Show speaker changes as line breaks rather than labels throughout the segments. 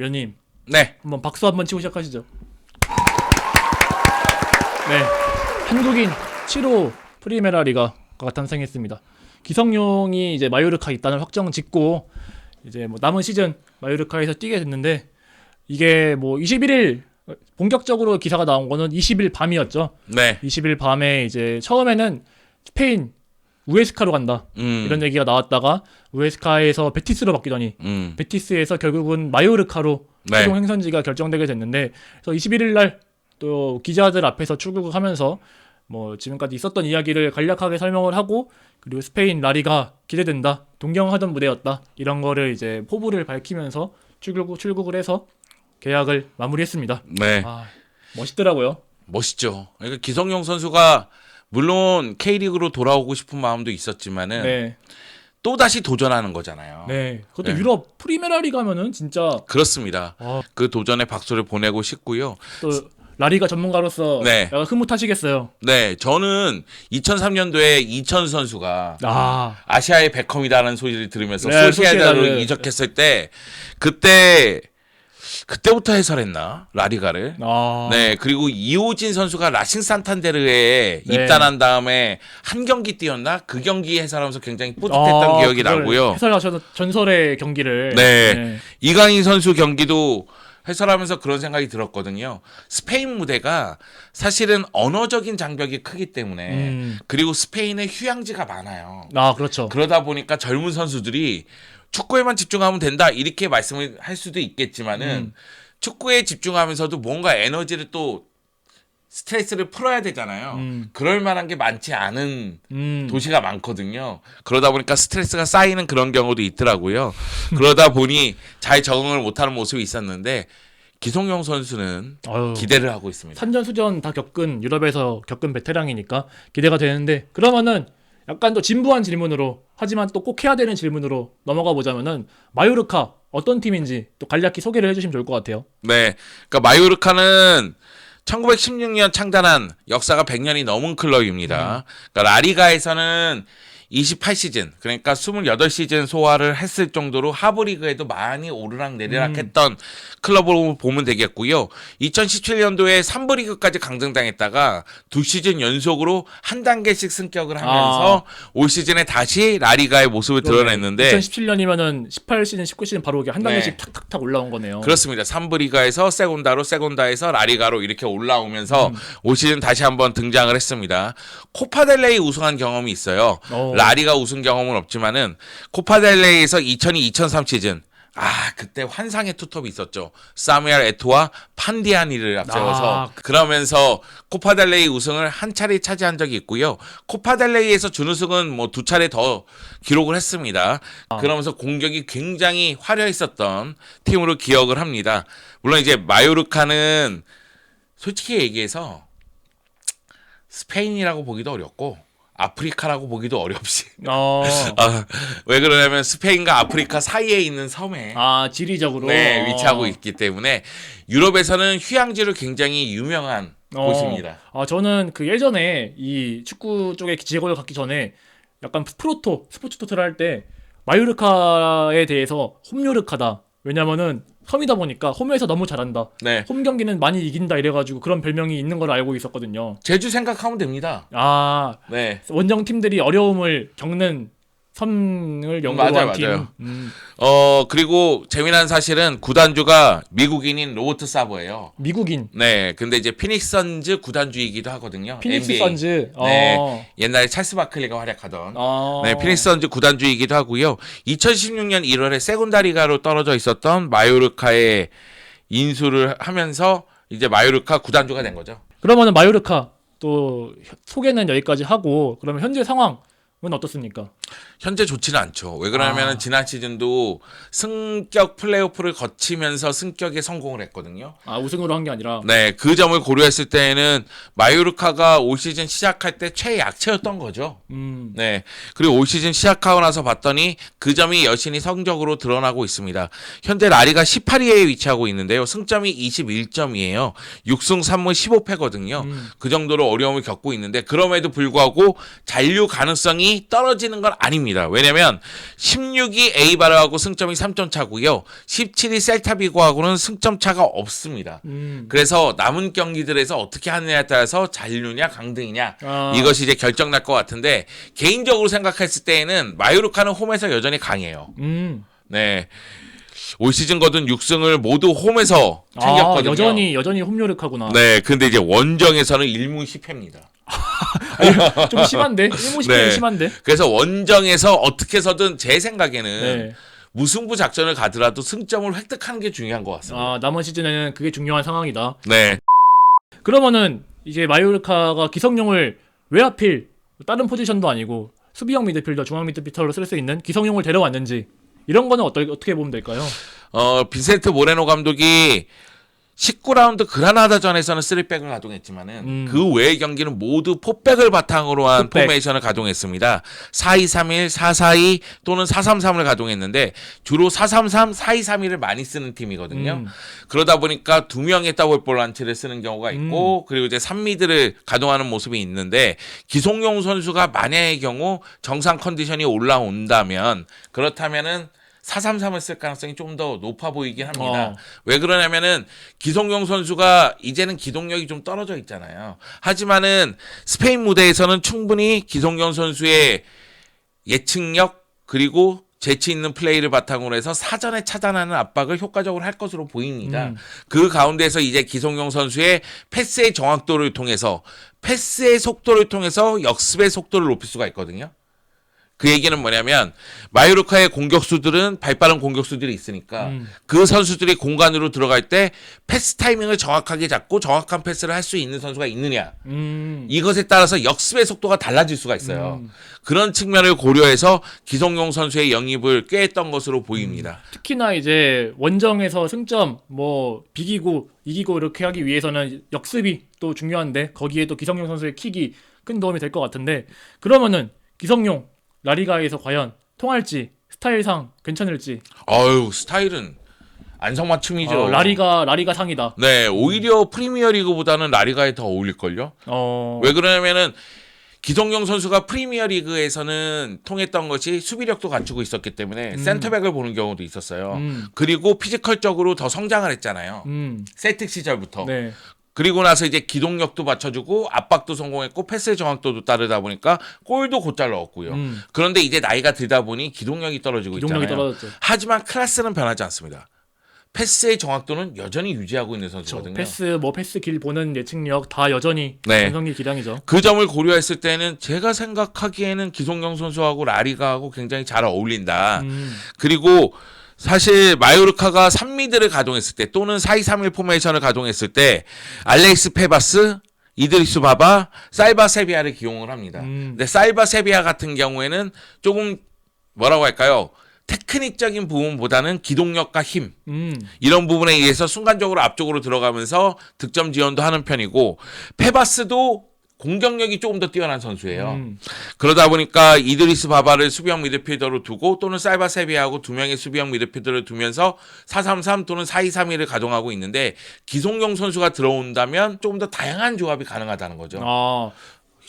위원님,
네.
한번 박수 한번 치고 시작하시죠. 네, 한국인 7호 프리메라 리가가 탄생했습니다. 기성용이 이제 마요르카 입단을 확정 짓고 이제 뭐 남은 시즌 마요르카에서 뛰게 됐는데 이게 뭐 21일 본격적으로 기사가 나온 거는 20일 밤이었죠.
네.
20일 밤에 이제 처음에는 스페인 우에스카로 간다 이런 얘기가 나왔다가 우에스카에서 베티스로 바뀌더니 베티스에서 결국은 마요르카로
네.
최종 행선지가 결정되게 됐는데 그래서 21일 날 또 기자들 앞에서 출국을 하면서 뭐 지금까지 있었던 이야기를 간략하게 설명을 하고 그리고 스페인 라리가 기대된다 동경하던 무대였다 이런 거를 이제 포부를 밝히면서 출국을 해서 계약을 마무리했습니다.
네.
아, 멋있더라고요.
멋있죠. 그러니까 기성용 선수가 물론 K리그로 돌아오고 싶은 마음도 있었지만은
네.
또 다시 도전하는 거잖아요.
네. 그것도
네.
유럽 프리메라 리가면은 진짜
그렇습니다. 그 도전에 박수를 보내고 싶고요.
또 라리가 전문가로서
네.
약간 흐뭇하시겠어요.
네, 저는 2003년도에 이천수 선수가 아시아의 베컴이다라는 소리를 들으면서
네,
소시에다로
소시에다를.
이적했을 때 그때부터 해설했나 라리가를. 네, 그리고 이호진 선수가 라싱 산탄데르에
네.
입단한 다음에 한 경기 뛰었나? 그 경기 해설하면서 굉장히 뿌듯했던 기억이
그걸
나고요.
해설하셔서 전설의 경기를.
네. 이강인 선수 경기도 해설하면서 그런 생각이 들었거든요. 스페인 무대가 사실은 언어적인 장벽이 크기 때문에 그리고 스페인의 휴양지가 많아요.
그렇죠.
그러다 보니까 젊은 선수들이 축구에만 집중하면 된다 이렇게 말씀을 할 수도 있겠지만은 축구에 집중하면서도 뭔가 에너지를 또 스트레스를 풀어야 되잖아요. 그럴 만한 게 많지 않은 도시가 많거든요. 그러다 보니까 스트레스가 쌓이는 그런 경우도 있더라고요. 그러다 보니 잘 적응을 못하는 모습이 있었는데 기성용 선수는 기대를 하고 있습니다.
산전수전 다 유럽에서 겪은 베테랑이니까 기대가 되는데 그러면은 약간 더 진부한 질문으로 하지만 또 꼭 해야 되는 질문으로 넘어가 보자면은 마요르카 어떤 팀인지 또 간략히 소개를 해주시면 좋을 것 같아요.
네, 그러니까 마요르카는 1916년 창단한 역사가 100년이 넘은 클럽입니다. 그러니까 라리가에서는 28시즌, 그러니까 28시즌 소화를 했을 정도로 하브리그에도 많이 오르락내리락 했던 클럽으로 보면 되겠고요. 2017년도에 3부 리그까지 강등당했다가 2시즌 연속으로 한 단계씩 승격을 하면서 올 시즌에 다시 라리가의 모습을 드러냈는데
2017년이면은 18시즌, 19시즌 바로 한 단계씩
네.
탁탁탁 올라온 거네요.
그렇습니다. 3부 리가에서 세곤다에서 라리가로 이렇게 올라오면서 올 시즌 다시 한번 등장을 했습니다. 코파델레이 우승한 경험이 있어요. 라리가 우승 경험은 없지만은 코파델레이에서 2002-2003 시즌 그때 환상의 투톱이 있었죠. 사무엘 에토와 판디아니를 앞세워서 그러면서 코파델레이 우승을 한 차례 차지한 적이 있고요. 코파델레이에서 준우승은 뭐 2차례 더 기록을 했습니다. 그러면서 공격이 굉장히 화려했었던 팀으로 기억을 합니다. 물론 이제 마요르카는 솔직히 얘기해서 스페인이라고 보기도 어렵고 아프리카라고 보기도 어렵지. 왜 그러냐면 스페인과 아프리카 사이에 있는 섬에
지리적으로
위치하고 있기 때문에 유럽에서는 휴양지로 굉장히 유명한 곳입니다.
저는 그 예전에 이 축구 쪽에 직업을 갖기 전에 약간 스포츠 토토를 할 때 마요르카에 대해서 홈요르카다. 왜냐면은 섬이다 보니까 홈에서 너무 잘한다.
네.
홈 경기는 많이 이긴다 이래가지고 그런 별명이 있는 걸 알고 있었거든요.
제주 생각하면 됩니다.
네. 원정 팀들이 어려움을 겪는 섬을 연구한
맞아요. 그리고 재미난 사실은 구단주가 미국인인 로버트 사버예요.
미국인.
네. 근데 이제 피닉스 선즈 구단주이기도 하거든요.
피닉스
NBA.
선즈.
네. 옛날에 찰스 바클리가 활약하던. 네, 피닉스 선즈 구단주이기도 하고요. 2016년 1월에 세군다리가로 떨어져 있었던 마요르카에 인수를 하면서 이제 마요르카 구단주가 된 거죠.
그러면은 마요르카 또 소개는 여기까지 하고 그러면 현재 상황은 어떻습니까?
현재 좋지는 않죠. 왜 그러냐면 지난 시즌도 승격 플레이오프를 거치면서 승격에 성공을 했거든요.
우승으로 한 게 아니라.
네, 그 점을 고려했을 때에는 마요르카가 올 시즌 시작할 때 최약체였던 거죠. 네, 그리고 올 시즌 시작하고 나서 봤더니 그 점이 여신이 성적으로 드러나고 있습니다. 현재 라리가 18위에 위치하고 있는데요. 승점이 21점이에요. 6승 3무 15패거든요. 그 정도로 어려움을 겪고 있는데 그럼에도 불구하고 잔류 가능성이 승점이 떨어지는 건 아닙니다. 왜냐면 16위 에이바르하고 승점이 3점 차고요. 17위 셀타비고하고는 승점 차가 없습니다. 그래서 남은 경기들에서 어떻게 하느냐에 따라서 잔류냐 강등이냐 이것이 이제 결정날 것 같은데 개인적으로 생각했을 때에는 마요르카는 홈에서 여전히 강해요. 네. 올 시즌 거둔 6승을 모두 홈에서 챙겼거든요.
여전히 홈요력하구나.
네, 근데 이제 원정에서는 1무 10패입니다.
좀 심한데? 1무 10패는
네.
심한데?
그래서 원정에서 어떻게 해서든 제 생각에는
네.
무승부 작전을 가더라도 승점을 획득하는 게 중요한 것 같습니다.
남은 시즌에는 그게 중요한 상황이다.
네.
그러면은 이제 마요르카가 기성용을 왜 하필 다른 포지션도 아니고 수비형 미드필더, 중앙 미드필더로 쓸 수 있는 기성용을 데려왔는지 이런 거는 어떻게 보면 될까요?
빈센트 모레노 감독이 19라운드 그라나다전에서는 3백을 가동했지만은 그 외의 경기는 모두 포백을 바탕으로 한 포메이션을 가동했습니다. 4-2-3-1, 4-4-2 또는 4-3-3을 가동했는데 주로 4-3-3, 4-2-3-1을 많이 쓰는 팀이거든요. 그러다 보니까 두 명의 더블 볼란치를 쓰는 경우가 있고 그리고 이제 3미드를 가동하는 모습이 있는데 기성용 선수가 만약의 경우 정상 컨디션이 올라온다면 그렇다면은 4-3-3을 쓸 가능성이 좀 더 높아 보이긴 합니다. 왜 그러냐면은 기성용 선수가 이제는 기동력이 좀 떨어져 있잖아요. 하지만은 스페인 무대에서는 충분히 기성용 선수의 예측력 그리고 재치 있는 플레이를 바탕으로 해서 사전에 차단하는 압박을 효과적으로 할 것으로 보입니다. 그 가운데서 이제 기성용 선수의 패스의 정확도를 통해서 패스의 속도를 통해서 역습의 속도를 높일 수가 있거든요. 그 얘기는 뭐냐면 마요르카의 공격수들은 발빠른 공격수들이 있으니까 그 선수들이 공간으로 들어갈 때 패스 타이밍을 정확하게 잡고 정확한 패스를 할 수 있는 선수가 있느냐 이것에 따라서 역습의 속도가 달라질 수가 있어요. 그런 측면을 고려해서 기성용 선수의 영입을 꾀했던 것으로 보입니다.
특히나 이제 원정에서 승점 뭐 비기고 이기고 이렇게 하기 위해서는 역습이 또 중요한데 거기에 또 기성용 선수의 킥이 큰 도움이 될 것 같은데 그러면은 기성용 라리가에서 과연 통할지 스타일상 괜찮을지.
스타일은 안성맞춤이죠.
라리가 상이다.
네, 오히려 프리미어리그보다는 라리가에 더 어울릴걸요. 왜 그러냐면은 기성용 선수가 프리미어리그에서는 통했던 것이 수비력도 갖추고 있었기 때문에 센터백을 보는 경우도 있었어요. 그리고 피지컬적으로 더 성장을 했잖아요. 셀틱 시절부터.
네.
그리고 나서 이제 기동력도 받쳐주고 압박도 성공했고 패스의 정확도도 따르다 보니까 골도 곧잘 넣었고요. 그런데 이제 나이가 들다 보니 기동력이 떨어지고 있잖아요.
떨어졌죠.
하지만 클래스는 변하지 않습니다. 패스의 정확도는 여전히 유지하고 있는 선수거든요.
패스 길 보는 예측력 다 여전히
네.
전성기 기량이죠.
그 점을 고려했을 때는 제가 생각하기에는 기성용 선수하고 라리가하고 굉장히 잘 어울린다. 그리고 사실 마요르카가 3미드를 가동했을 때 또는 4-2-3-1 포메이션을 가동했을 때 알렉스 페바스, 이드리스 바바, 살바 세비야를 기용을 합니다. 근데 살바 세비야 같은 경우에는 조금 뭐라고 할까요? 테크닉적인 부분보다는 기동력과 힘 이런 부분에 의해서 순간적으로 앞쪽으로 들어가면서 득점 지원도 하는 편이고 페바스도 공격력이 조금 더 뛰어난 선수예요. 그러다 보니까 이드리스 바바를 수비형 미드필더로 두고 또는 살바 세비야하고 두 명의 수비형 미드필더를 두면서 4-3-3 또는 4-2-3-1을 가동하고 있는데 기성용 선수가 들어온다면 조금 더 다양한 조합이 가능하다는 거죠.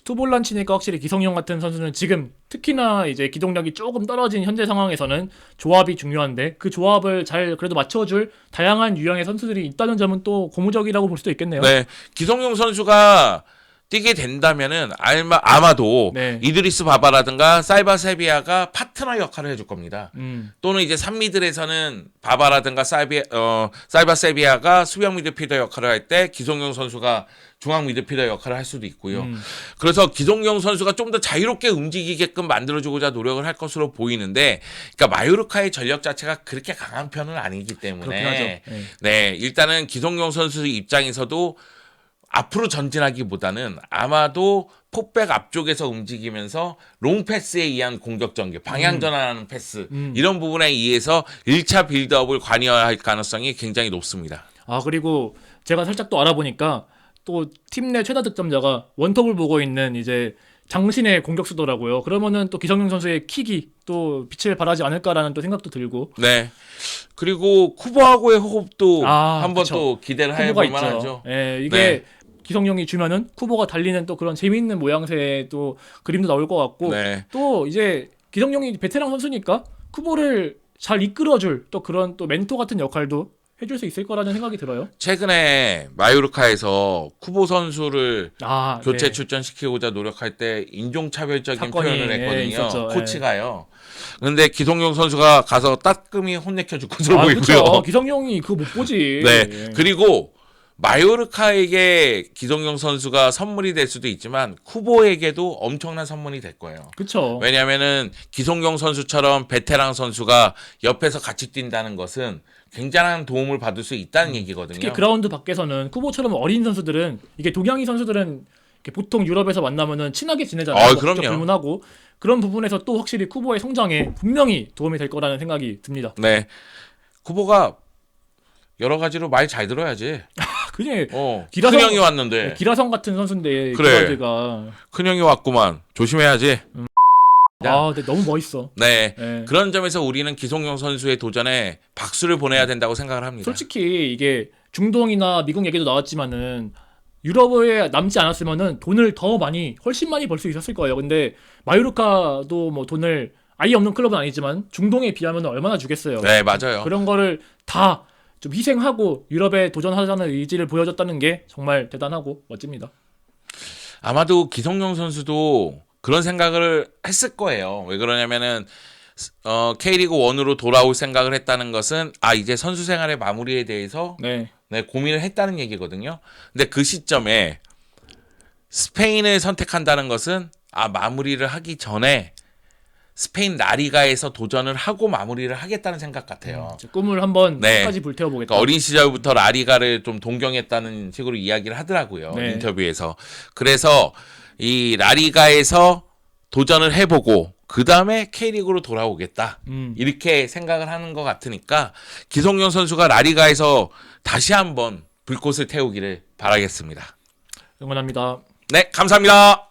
투볼란치니까 확실히 기성용 같은 선수는 지금 특히나 이제 기동력이 조금 떨어진 현재 상황에서는 조합이 중요한데 그 조합을 잘 그래도 맞춰줄 다양한 유형의 선수들이 있다는 점은 또 고무적이라고 볼 수도 있겠네요.
네, 기성용 선수가 뛰게 된다면은 아마도
네.
이드리스 바바라든가 살바 세비야가 파트너 역할을 해줄 겁니다. 또는 이제 3미들에서는 바바라든가 살바 세비야가 수비형 미드필더 역할을 할 때 기성용 선수가 중앙 미드필더 역할을 할 수도 있고요. 그래서 기성용 선수가 좀 더 자유롭게 움직이게끔 만들어주고자 노력을 할 것으로 보이는데, 그러니까 마요르카의 전력 자체가 그렇게 강한 편은 아니기 때문에, 네, 일단은 기성용 선수 입장에서도 앞으로 전진하기보다는 아마도 포백 앞쪽에서 움직이면서 롱패스에 의한 공격 전개, 방향 전환하는 패스 이런 부분에 의해서 1차 빌드업을 관여할 가능성이 굉장히 높습니다.
그리고 제가 살짝 또 알아보니까 또 팀 내 최다 득점자가 원톱을 보고 있는 이제 장신의 공격수더라고요. 그러면은 또 기성용 선수의 킥이 또 빛을 발하지 않을까라는 또 생각도 들고.
네. 그리고 쿠보하고의 호흡도 한번
그쵸.
또 기대를 해볼 만하죠.
예, 이게
네.
기성용이 주면은 쿠보가 달리는 또 그런 재미있는 모양새의 또 그림도 나올 것 같고
네.
또 이제 기성용이 베테랑 선수니까 쿠보를 잘 이끌어줄 또 그런 또 멘토 같은 역할도 해줄 수 있을 거라는 생각이 들어요.
최근에 마요르카에서 쿠보 선수를 교체
네.
출전시키고자 노력할 때 인종차별적인
사건이,
표현을 했거든요.
있었죠.
코치가요. 근데 기성용 선수가 가서 따끔히 혼내켜줄 것으로 보이고요.
그쵸. 기성용이 그거 못 보지.
네. 그리고 마요르카에게 기성용 선수가 선물이 될 수도 있지만 쿠보에게도 엄청난 선물이 될 거예요.
그쵸.
왜냐하면은 기성용 선수처럼 베테랑 선수가 옆에서 같이 뛴다는 것은 굉장한 도움을 받을 수 있다는 얘기거든요.
특히 그라운드 밖에서는 쿠보처럼 어린 선수들은 이게 동양인 선수들은 이렇게 보통 유럽에서 만나면은 친하게 지내잖아요. 직접
그럼요.
불문하고 그런 부분에서 또 확실히 쿠보의 성장에 분명히 도움이 될 거라는 생각이 듭니다.
네. 쿠보가 여러 가지로 말 잘 들어야지.
그게
큰 형이 왔는데.
기라성 같은 선수인데
그래.
기라드가
큰 형이 왔구만. 조심해야지.
근데 너무 멋있어.
네.
네.
그런 점에서 우리는 기성용 선수의 도전에 박수를 보내야 된다고 생각을 합니다.
솔직히 이게 중동이나 미국 얘기도 나왔지만은 유럽에 남지 않았으면은 돈을 더 많이 훨씬 많이 벌 수 있었을 거예요. 근데 마요르카도 뭐 돈을 아예 없는 클럽은 아니지만 중동에 비하면 얼마나 주겠어요.
네, 맞아요.
그런 거를 다 좀 희생하고 유럽에 도전하자는 의지를 보여줬다는 게 정말 대단하고 멋집니다.
아마도 기성용 선수도 그런 생각을 했을 거예요. 왜 그러냐면은 K리그 1으로 돌아올 생각을 했다는 것은 이제 선수 생활의 마무리에 대해서
네.
고민을 했다는 얘기거든요. 근데 그 시점에 스페인을 선택한다는 것은 마무리를 하기 전에 스페인 라리가에서 도전을 하고 마무리를 하겠다는 생각 같아요.
꿈을 한번
네.
끝까지 불태워보겠다.
그러니까 어린 시절부터 라리가를 좀 동경했다는 식으로 이야기를 하더라고요.
네.
인터뷰에서. 그래서 이 라리가에서 도전을 해보고 그 다음에 K리그로 돌아오겠다. 이렇게 생각을 하는 것 같으니까 기성용 선수가 라리가에서 다시 한번 불꽃을 태우기를 바라겠습니다.
응원합니다.
네, 감사합니다.